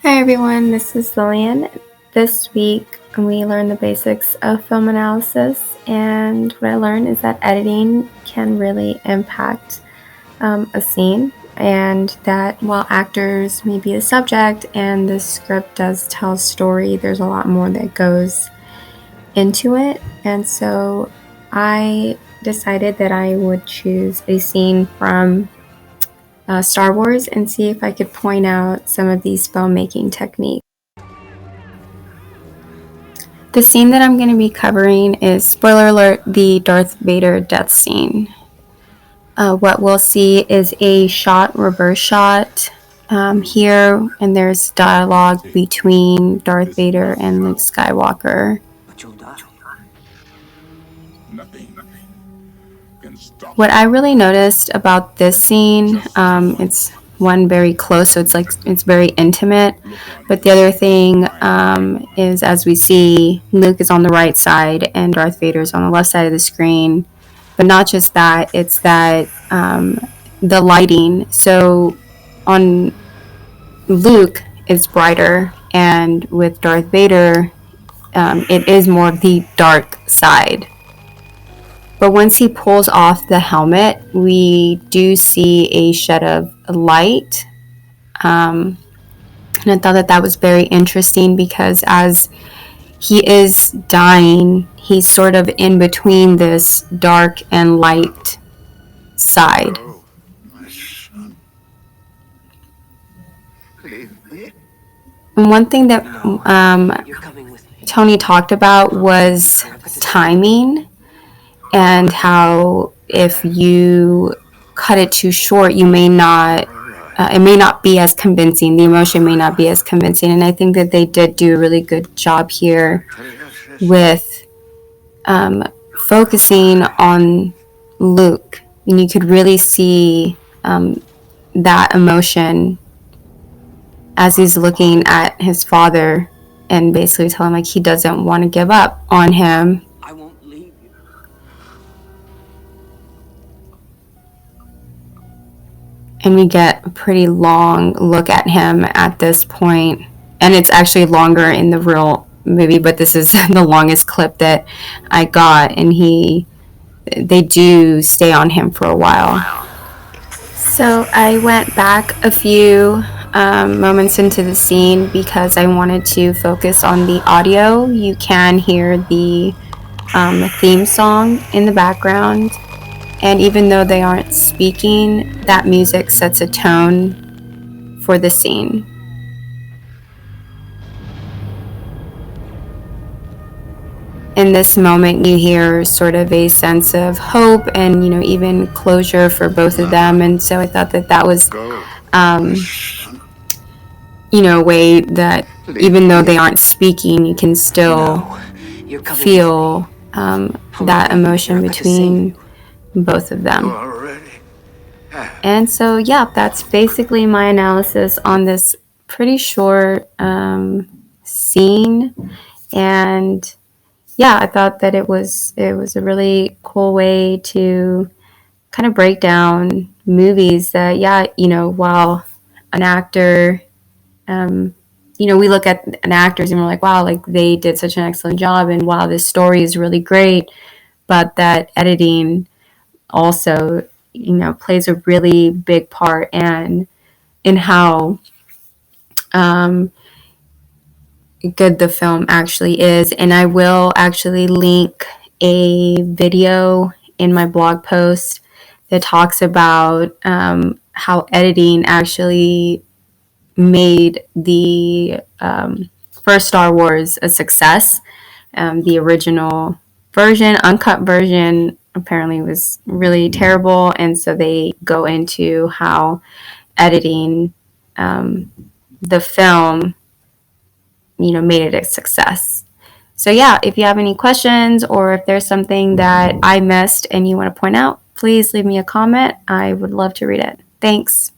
Hi everyone, this is Lillian. This week we learned the basics of film analysis, and what I learned is that editing can really impact a scene, and that while actors may be the subject and the script does tell a story, there's a lot more that goes into it. And so I decided that I would choose a scene from Star Wars and see if I could point out some of these filmmaking techniques. The scene that I'm going to be covering is, spoiler alert, the Darth Vader death scene. What we'll see is a reverse shot here, and there's dialogue between Darth Vader and Luke Skywalker. But you'll die. What I really noticed about this scene, it's one very close, so it's very intimate. But the other thing is, as we see, Luke is on the right side and Darth Vader is on the left side of the screen. But not just that, it's that the lighting. So on Luke, it's brighter, and with Darth Vader, it is more of the dark side. But once he pulls off the helmet, we do see a shed of light. And I thought that was very interesting because as he is dying, he's sort of in between this dark and light side. Oh, my son. Leave me. And one thing that You're coming with me. Tony talked about was timing, and how if you cut it too short, you may not, it may not be as convincing. The emotion may not be as convincing. And I think that they did do a really good job here with focusing on Luke. And you could really see that emotion as he's looking at his father and basically telling him like he doesn't want to give up on him. I won't leave you. And we get a pretty long look at him at this point. And it's actually longer in the real movie, but this is the longest clip that I got. And they do stay on him for a while. So I went back a few moments into the scene because I wanted to focus on the audio. You can hear the theme song in the background. And even though they aren't speaking, that music sets a tone for the scene. In this moment, you hear sort of a sense of hope and, even closure for both of them. And so I thought that was, a way that even though they aren't speaking, you can still feel that emotion between both of them. And so, that's basically my analysis on this pretty short scene. And I thought that it was a really cool way to kind of break down movies that, while an actor, we look at an actors and we're like, wow, like they did such an excellent job, and wow, this story is really great, but that editing also, plays a really big part in how good the film actually is. And I will actually link a video in my blog post that talks about how editing actually made the first Star Wars a success. The original version, uncut version, apparently was really terrible, and so they go into how editing the film, made it a success. So if you have any questions or if there's something that I missed and you want to point out, please leave me a comment. I would love to read it. Thanks.